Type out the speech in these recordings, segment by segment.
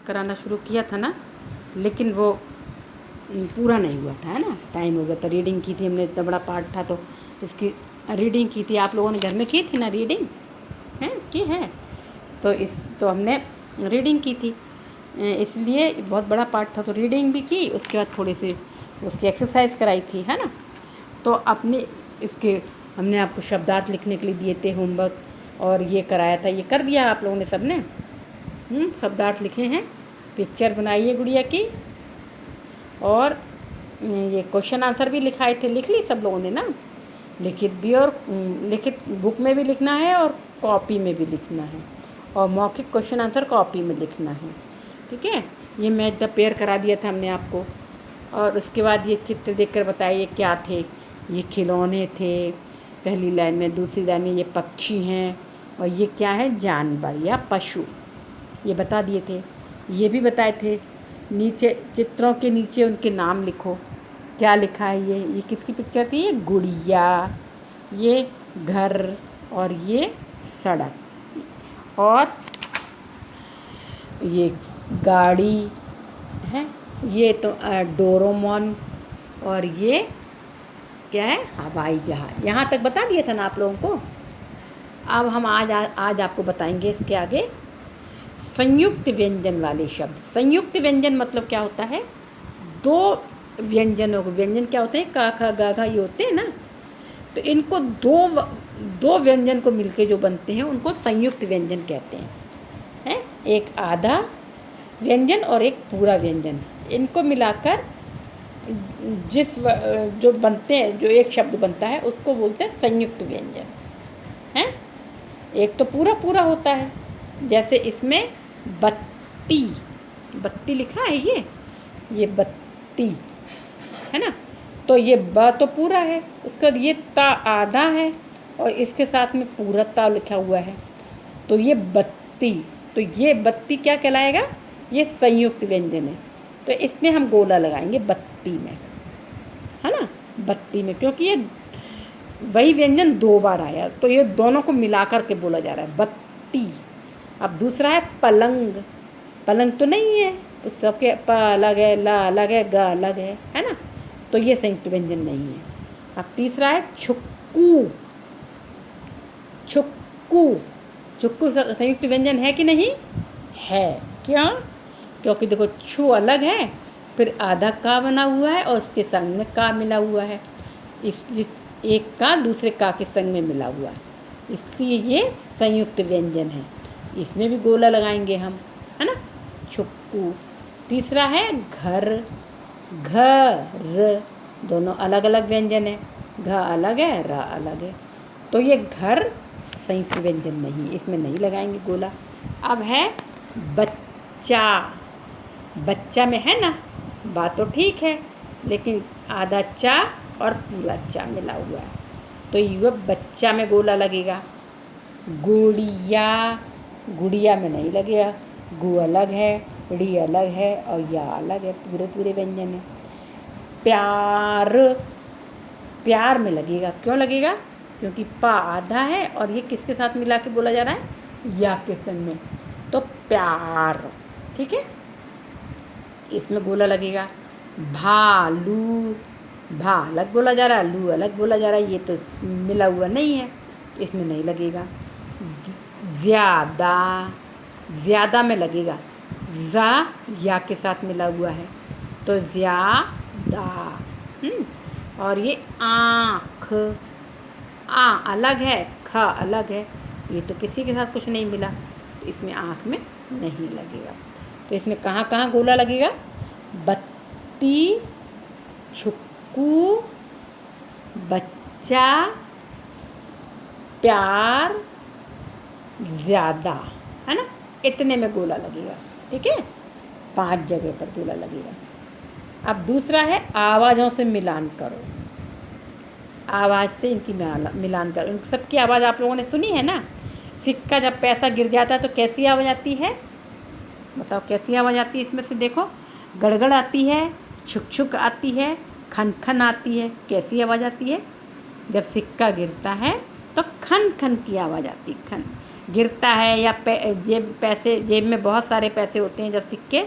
कराना शुरू किया था ना, लेकिन वो पूरा नहीं हुआ था, है ना, टाइम हो गया। तो रीडिंग की थी हमने, इतना बड़ा पार्ट था तो इसकी रीडिंग की थी। आप लोगों ने घर में की थी ना रीडिंग, हैं की है? तो हमने रीडिंग की थी, इसलिए बहुत बड़ा पार्ट था तो रीडिंग भी की। उसके बाद थोड़ी सी उसकी एक्सरसाइज कराई थी, है ना। तो अपने इसके हमने आपको शब्दार्थ लिखने के लिए दिए थे होमवर्क, और ये कराया था, ये कर दिया आप लोगों ने सब ने। शब्दार्थ लिखे हैं, पिक्चर बनाई है गुड़िया की, और ये क्वेश्चन आंसर भी लिखाए थे। लिख ली सब लोगों ने ना, लिखित भी, और लिखित बुक में भी लिखना है और कॉपी में भी लिखना है, और मौखिक क्वेश्चन आंसर कॉपी में लिखना है, ठीक है। ये मैच द पेयर करा दिया था हमने आपको। और उसके बाद ये चित्र देखकर बताइए क्या थे। ये खिलौने थे पहली लाइन में, दूसरी लाइन में ये पक्षी हैं, और ये क्या है, जानवर या पशु, ये बता दिए थे। ये भी बताए थे नीचे चित्रों के नीचे उनके नाम लिखो। क्या लिखा है ये किसकी पिक्चर थी? ये गुड़िया, ये घर, और ये सड़क, और ये गाड़ी है, ये तो डोरेमोन, और ये क्या है, हवाई जहाज। यहाँ तक बता दिया था ना आप लोगों को। अब हम आज आपको बताएंगे इसके आगे संयुक्त व्यंजन वाले शब्द। संयुक्त व्यंजन मतलब क्या होता है? दो व्यंजनों को, व्यंजन क्या होते हैं, का खा गा घा ये होते हैं ना, तो इनको दो व्यंजन को मिलके जो बनते हैं उनको संयुक्त व्यंजन कहते हैं। एक आधा व्यंजन और एक पूरा व्यंजन, इनको मिलाकर जो बनते हैं, जो एक शब्द बनता है उसको बोलते हैं संयुक्त व्यंजन, है। एक तो पूरा पूरा होता है, जैसे इसमें बत्ती, बत्ती लिखा है, ये बत्ती है ना, तो ये ब तो पूरा है, उसके बाद ये ता आधा है, और इसके साथ में पूरा ता लिखा हुआ है, तो ये बत्ती। तो ये बत्ती क्या कहलाएगा? ये संयुक्त व्यंजन है। तो इसमें हम गोला लगाएंगे बत्ती में, है ना, बत्ती में, क्योंकि ये वही व्यंजन दो बार आया, तो ये दोनों को मिलाकर के बोला जा रहा है बत्ती। अब दूसरा है पलंग। पलंग तो नहीं है, उस सबके प अलग है, ला अलग है, ग अलग है ना, तो ये संयुक्त व्यंजन नहीं है। अब तीसरा है छुक्कू। छुक्कू, छुक्कू संयुक्त व्यंजन है कि नहीं? है। क्यों? क्योंकि देखो छू अलग है, फिर आधा का बना हुआ है, और उसके संग में का मिला हुआ है, इसलिए एक का दूसरे का के संग में मिला हुआ है, इसलिए ये संयुक्त व्यंजन है। इसमें भी गोला लगाएंगे हम, है ना, छुक्कू। तीसरा है घर। घर, दोनों अलग अलग व्यंजन है, घ अलग है, र अलग है, तो ये घर संयुक्त व्यंजन नहीं, इसमें नहीं लगाएंगे गोला। अब है बच्चा। बच्चा में है ना, बात तो ठीक है, लेकिन आधा चा और पूरा चा मिला हुआ है, तो ये बच्चा में गोला लगेगा। गुड़िया, गुड़िया में नहीं लगेगा, गु अलग है, ड़ी अलग है, और या अलग है, पूरे पूरे व्यंजन है। प्यार, प्यार में लगेगा। क्यों लगेगा? क्योंकि पा आधा है, और ये किसके साथ मिला के बोला जा रहा है? या के संग में, तो प्यार, ठीक है, इसमें गोला लगेगा। भालू, भा अलग बोला जा रहा है, लू अलग बोला जा रहा है, ये तो मिला हुआ नहीं है, इसमें नहीं लगेगा। ज़्यादा, ज़्यादा में लगेगा, ज़ा या के साथ मिला हुआ है, तो ज़्यादा। और ये आँख, आ अलग है, ख अलग है, ये तो किसी के साथ कुछ नहीं मिला, तो इसमें आँख में नहीं लगेगा। तो इसमें कहाँ कहाँ गोला लगेगा? बत्ती, छुक्कू, बच्चा, प्यार, ज़्यादा, है ना, इतने में गोला लगेगा, ठीक है, 5 जगह पर गोला लगेगा। अब दूसरा है आवाज़ों से मिलान करो। आवाज़ से इनकी मिलान करो। इन सबकी आवाज़ आप लोगों ने सुनी है ना। सिक्का जब पैसा गिर जाता है तो कैसी आवाज़ आती है? बताओ कैसी आवाज़ आती है इसमें से? देखो, गड़गड़ आती है, छुक छुक आती है, खन खन आती है। कैसी आवाज़ आती है? जब सिक्का गिरता है तो खन खन की आवाज़ आती है, खन। गिरता है या जेब में बहुत सारे पैसे होते हैं जब सिक्के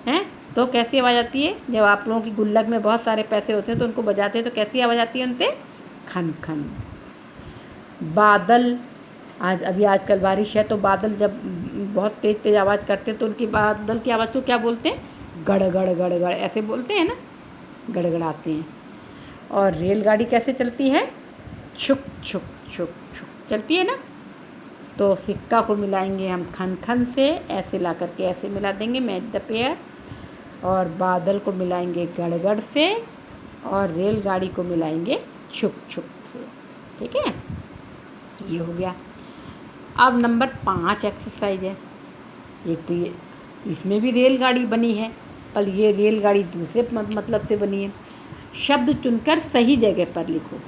हैं तो कैसी आवाज़ आती है? जब आप लोगों की गुल्लक में बहुत सारे पैसे होते हैं तो उनको बजाते हैं तो कैसी आवाज़ आती है उनसे? खन खन। बादल, आजकल बारिश है तो बादल जब बहुत तेज़ तेज़ आवाज़ करते हैं तो उनकी बादल की आवाज़ को क्या बोलते हैं? गड़गड़ गड़गड़ ऐसे बोलते हैं ना, गड़गड़ाते हैं। और रेलगाड़ी कैसे चलती है? छुक छुक छुक छुक चलती है ना। तो सिक्का को मिलाएंगे हम खन खन से, ऐसे ला करके ऐसे मिला देंगे, मैच द पेयर। और बादल को मिलाएंगे गड़गड़ से और रेलगाड़ी को मिलाएंगे छुक छुक से। ठीक है, ये हो गया। अब नंबर 5 एक्सरसाइज है। ये इसमें भी रेलगाड़ी बनी है, पर ये रेलगाड़ी दूसरे मतलब से बनी है। शब्द चुनकर सही जगह पर लिखो।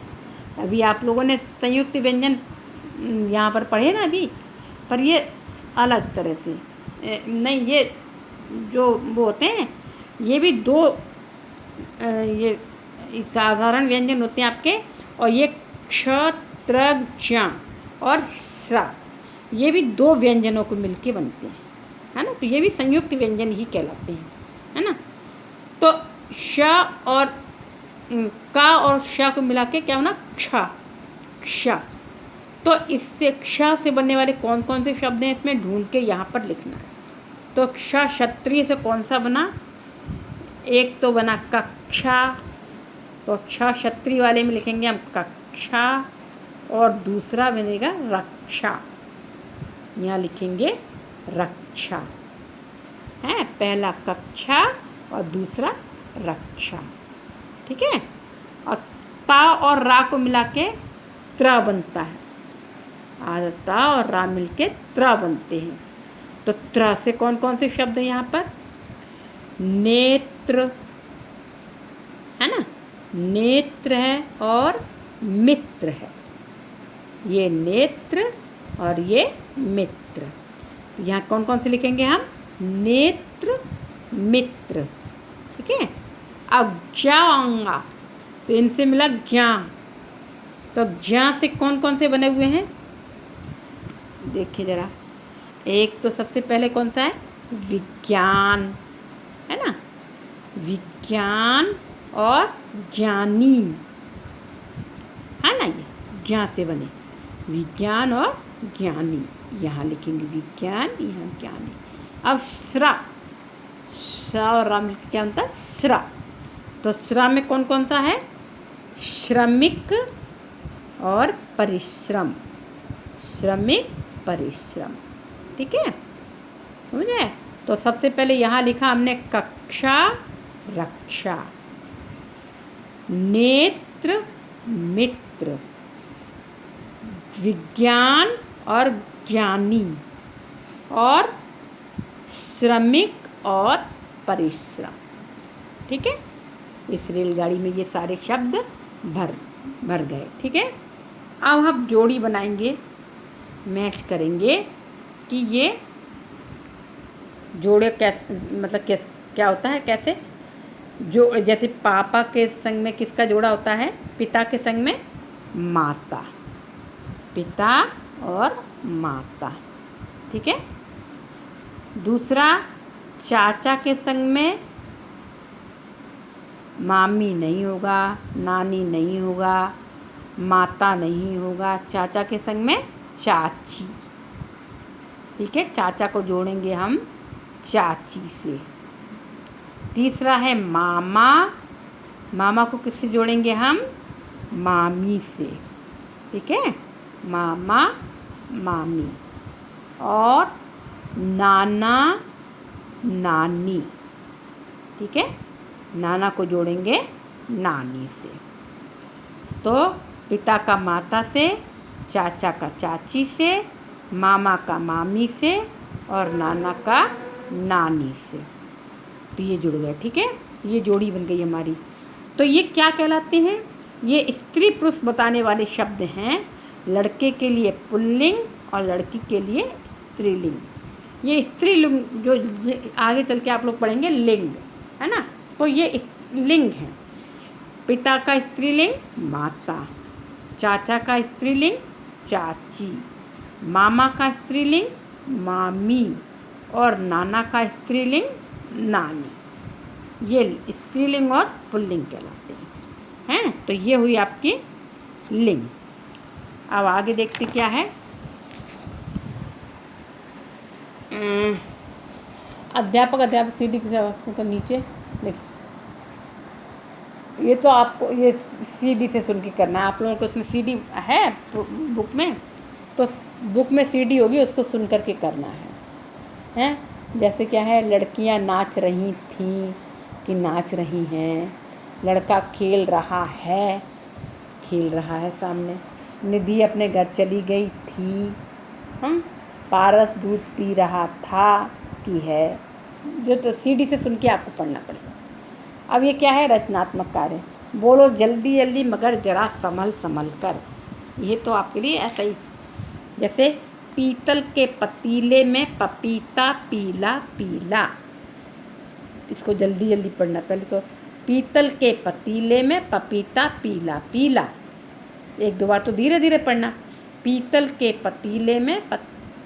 अभी आप लोगों ने संयुक्त व्यंजन यहाँ पर पढ़े ना अभी, पर ये अलग तरह से नहीं, ये जो वो होते हैं ये भी दो ये साधारण व्यंजन होते हैं आपके, और ये क्ष त्र ज्ञ और श्रा, ये भी 2 व्यंजनों को मिलके बनते हैं, है ना। तो ये भी संयुक्त व्यंजन ही कहलाते हैं, है ना। तो श और का और श को मिला के क्या होना? क्ष क्ष। तो इससे क्ष से बनने वाले कौन कौन से शब्द हैं इसमें ढूंढ के यहाँ पर लिखना है। तो क्ष क्षत्रिय से कौन सा बना? एक तो बना कक्षा, तो क्ष क्षत्रिय वाले में लिखेंगे हम कक्षा, और दूसरा बनेगा रक्षा, यहाँ लिखेंगे रक्षा, है। पहला कक्षा और दूसरा रक्षा, ठीक है। और ता और रा को मिला के त्र बनता है। ता और रा मिलके त्र बनते हैं। तो त्र से कौन कौन से शब्द हैं यहाँ पर? नेत्र, है ना, नेत्र है और मित्र है। ये नेत्र और ये मित्र। यहाँ कौन कौन से लिखेंगे हम? नेत्र मित्र, ठीक है। अब ज्ञांगा, तो इनसे मिला ज्ञा। तो ज्ञा से कौन कौन से बने हुए हैं देखिए ज़रा। एक तो सबसे पहले कौन सा है? विज्ञान, है ना, विज्ञान और ज्ञानी, है ना। ये ज्ञा से बने, विज्ञान और ज्ञानी, यहाँ लिखेंगे विज्ञान, यहाँ ज्ञानी। अब श्रा, श्रा और रा मिलकर क्या बनता है? श्रा। तो श्रा में कौन कौन सा है? श्रमिक और परिश्रम, श्रमिक परिश्रम, ठीक है, समझे। तो सबसे पहले यहाँ लिखा हमने कक्षा रक्षा, नेत्र मित्र, विज्ञान और ज्ञानी, और श्रमिक और परिश्रम, ठीक है। इस रेलगाड़ी में ये सारे शब्द भर गए, ठीक है। अब हम जोड़ी बनाएंगे, मैच करेंगे कि ये जोड़े कैसे, मतलब क्या होता है, कैसे जो, जैसे पापा के संग में किसका जोड़ा होता है? पिता के संग में माता, पिता और माता, ठीक है। दूसरा, चाचा के संग में मामी नहीं होगा, नानी नहीं होगा, माता नहीं होगा, चाचा के संग में चाची, ठीक है। चाचा को जोड़ेंगे हम चाची से। तीसरा है मामा, मामा को किससे जोड़ेंगे हम? मामी से, ठीक है, मामा मामी। और नाना नानी, ठीक है, नाना को जोड़ेंगे नानी से। तो पिता का माता से, चाचा का चाची से, मामा का मामी से, और नाना का नानी से। तो ये जुड़ गए, ठीक है, ये जोड़ी बन गई हमारी। तो ये क्या कहलाते हैं? ये स्त्री पुरुष बताने वाले शब्द हैं। लड़के के लिए पुल्लिंग और लड़की के लिए स्त्रीलिंग। ये स्त्रीलिंग जो आगे चल के आप लोग पढ़ेंगे लिंग, है ना। तो ये लिंग है। पिता का स्त्रीलिंग माता, चाचा का स्त्रीलिंग चाची, मामा का स्त्रीलिंग मामी और नाना का स्त्रीलिंग नानी। ये स्त्रीलिंग और पुल्लिंग कहलाते हैं। तो ये हुई आपकी लिंग। अब आगे देखते क्या है। अध्यापक अध्यापक सीढ़ी के नीचे देखिए, ये तो आपको ये सीडी से सुन के करना है। आप लोगों को उसमें सीडी है बुक में, तो बुक में सीडी होगी, उसको सुन करके करना है। जैसे क्या है, लड़कियां नाच रही थीं कि नाच रही हैं, लड़का खेल रहा है सामने, निधि अपने घर चली गई थी, पारस दूध पी रहा था कि है। जो तो सीडी से सुन के आपको पढ़ना पड़ेगा। अब ये क्या है, रचनात्मक कार्य। बोलो जल्दी जल्दी मगर जरा संभल संभल कर। ये तो आपके लिए ऐसा ही, जैसे पीतल के पतीले में पपीता पीला पीला। इसको जल्दी जल्दी पढ़ना। पहले तो पीतल के पतीले में पपीता पीला पीला, एक दो बार तो धीरे धीरे पढ़ना। पीतल के पतीले में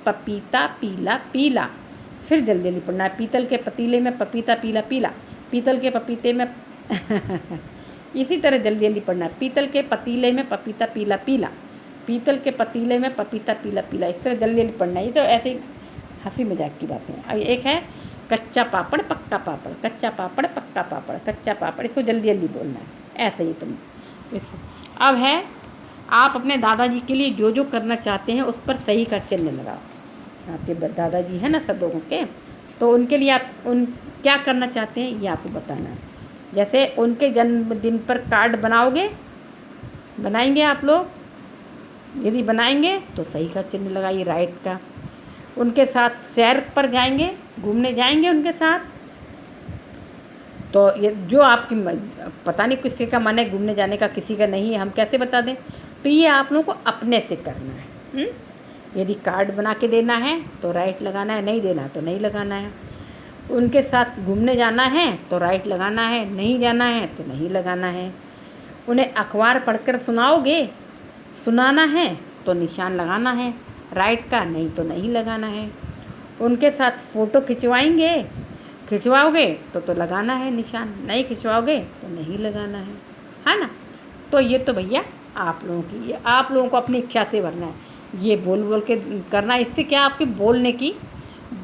पपीता पीला पीला, फिर जल्दी जल्दी पढ़ना है। पीतल के पतीले में पपीता पीला पीला, पीतल के पपीते में इसी तरह जल्दी जल्दी पढ़ना है। पीतल के पतीले में पपीता पीला पीला, पीतल के पतीले में पपीता पीला पीला, इस तरह जल्दी जल्दी पढ़ना है। ये तो ऐसे ही हंसी मजाक की बातें हैं। अब एक है कच्चा पापड़ पक्का पापड़, कच्चा पापड़ पक्का पापड़, कच्चा पापड़, इसको जल्दी जल्दी बोलना है। ऐसे ही तुम इस। अब है, आप अपने दादाजी के लिए जो जो करना चाहते हैं उस पर सही का चिन्ह लगाओ। आपके दादाजी हैं ना सब लोगों के, तो उनके लिए आप क्या करना चाहते हैं ये आपको बताना है। जैसे उनके जन्मदिन पर कार्ड बनाएंगे आप लोग, यदि बनाएंगे तो सही का चिन्ह लगाइए, राइट का। उनके साथ सैर पर जाएंगे, घूमने जाएंगे उनके साथ, तो ये जो आपकी पता नहीं किसी का मन है घूमने जाने का, किसी का नहीं है, हम कैसे बता दें। तो ये आप लोगों को अपने से करना है। यदि कार्ड बना के देना है तो राइट लगाना है, नहीं देना तो नहीं लगाना है। उनके साथ घूमने जाना है तो राइट लगाना है, नहीं जाना है तो नहीं लगाना है। उन्हें अखबार पढ़कर सुनाना है तो निशान लगाना है राइट का, नहीं तो नहीं लगाना है। उनके साथ फ़ोटो खिंचवाओगे तो लगाना है निशान, नहीं खिंचवाओगे तो नहीं लगाना है ना। तो ये तो भैया आप लोगों की, ये आप लोगों को अपनी इच्छा से भरना है। ये बोल बोल के करना है, इससे क्या आपकी बोलने की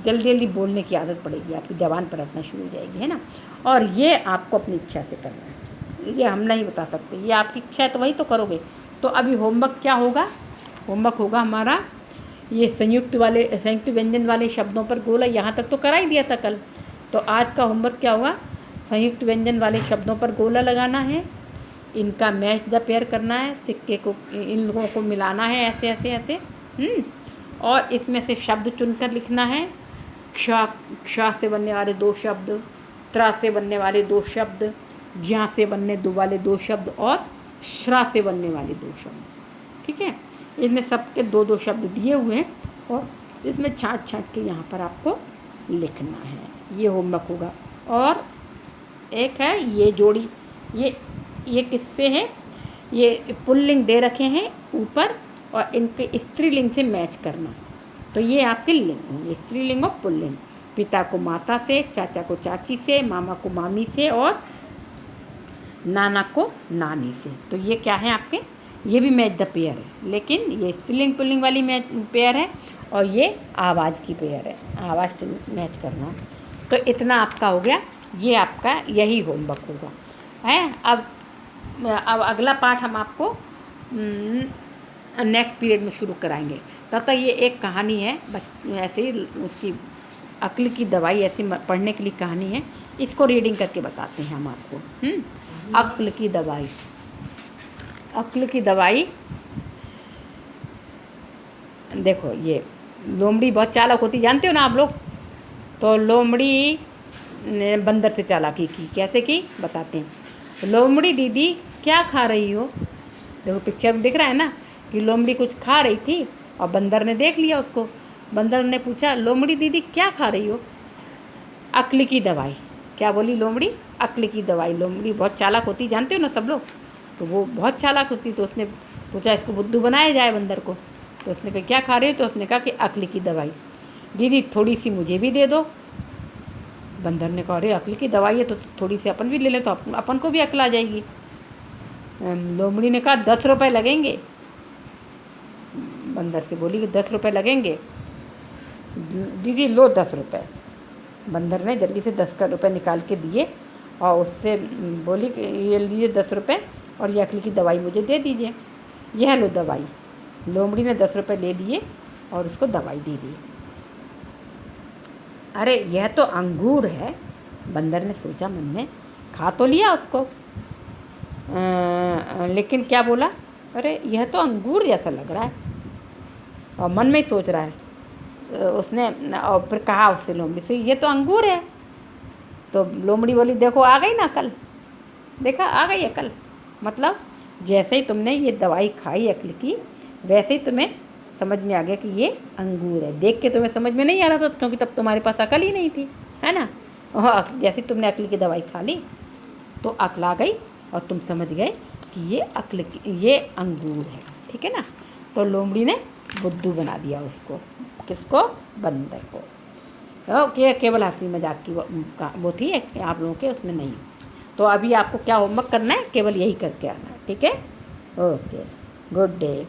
जल्दी जल्दी बोलने की आदत पड़ेगी, आपकी ज़बान पर रखना शुरू हो जाएगी, है ना। और ये आपको अपनी इच्छा से करना है, ये हम नहीं बता सकते, ये आपकी इच्छा है तो वही तो करोगे। तो अभी होमवर्क क्या होगा, होमवर्क होगा हमारा ये संयुक्त व्यंजन वाले शब्दों पर गोला। यहाँ तक तो करा ही दिया था कल। तो आज का होमवर्क क्या होगा, संयुक्त व्यंजन वाले शब्दों पर गोला लगाना है, इनका मैच द पेयर करना है, सिक्के को इन लोगों को मिलाना है ऐसे ऐसे ऐसे, और इसमें से शब्द चुनकर लिखना है। क्ष से बनने वाले 2 शब्द, त्र से बनने वाले 2 शब्द, ज्या से बनने वाले 2 शब्द और श्रा से बनने वाले 2 शब्द। ठीक है, इनमें सबके 2-2 शब्द दिए हुए हैं और इसमें छाँट के यहाँ पर आपको लिखना है। ये होमवर्क होगा। और एक है ये जोड़ी, ये किससे है, ये पुल्लिंग दे रखे हैं ऊपर और इनके स्त्रीलिंग से मैच करना। तो ये आपके लिंग होंगे, स्त्रीलिंग और पुल्लिंग। पिता को माता से, चाचा को चाची से, मामा को मामी से और नाना को नानी से। तो ये क्या है आपके, ये भी मैच द पेयर है, लेकिन ये स्त्रीलिंग पुल्लिंग वाली पेयर है और ये आवाज़ की पेयर है, आवाज़ से मैच करना। तो इतना आपका हो गया, ये आपका यही होमवर्क होगा है। अब अगला पाठ हम आपको नेक्स्ट पीरियड में शुरू कराएंगे। तब तक ये एक कहानी है, ऐसे ही उसकी अक्ल की दवाई ऐसी पढ़ने के लिए कहानी है, इसको रीडिंग करके बताते हैं हम आपको। अक्ल की दवाई, अक्ल की दवाई। देखो ये लोमड़ी बहुत चालाक होती, जानते हो ना आप लोग। तो लोमड़ी ने बंदर से चालाकी की, कैसे की बताते हैं। लोमड़ी दीदी क्या खा रही हो, देखो पिक्चर में दिख रहा है ना कि लोमड़ी कुछ खा रही थी और बंदर ने देख लिया उसको। बंदर ने पूछा लोमड़ी दीदी क्या खा रही हो, अक्ल की दवाई। क्या बोली लोमड़ी, अक्ल की दवाई। लोमड़ी बहुत चालाक होती, जानते हो ना सब लोग, तो वो बहुत चालाक होती। तो उसने पूछा इसको बुद्धू बनाया जाए बंदर को, तो उसने कहा क्या खा रही हो? तो उसने कहा कि अक्ल की दवाई। दीदी थोड़ी सी मुझे भी दे दो। बंदर ने कहा अरे अक्ल की दवाई है तो थोड़ी सी अपन भी ले लें तो अपन को भी अक्ल आ जाएगी। लोमड़ी ने कहा 10 रुपये लगेंगे। बंदर से बोली कि 10 रुपये लगेंगे। दीदी लो 10 रुपये। बंदर ने जल्दी से 10 रुपये निकाल के दिए और उससे बोली कि ये लीजिए 10 रुपये और ये अक्ल की दवाई मुझे दे दीजिए। यह लो दवाई। लोमड़ी ने 10 रुपये ले लिए और उसको दवाई दे दी। अरे यह तो अंगूर है। बंदर ने सोचा मन में, खा तो लिया उसको लेकिन क्या बोला, अरे यह तो अंगूर जैसा लग रहा है। और मन में ही सोच रहा है। उसने और फिर कहा उससे लोमड़ी से, ये तो अंगूर है। तो लोमड़ी बोली देखो आ गई ना अकल, देखा आ गई अकल। मतलब जैसे ही तुमने ये दवाई खाई अक्ल की, वैसे ही तुम्हें समझ में आ गया कि ये अंगूर है। देख के तुम्हें समझ में नहीं आ रहा था क्योंकि तब तुम्हारे पास अकल ही नहीं थी, है ना। और जैसे तुमने अक्ल की दवाई खा ली तो अक्ल आ गई और तुम समझ गए कि ये अंगूर है, ठीक है ना। तो लोमड़ी ने बुद्धू बना दिया उसको। किसको? बंदर को। ओके, केवल हंसी मजाक की वो थी आप लोगों के, उसमें नहीं। तो अभी आपको क्या होमवर्क करना है, केवल यही करके आना है, ठीक है। Okay, good day.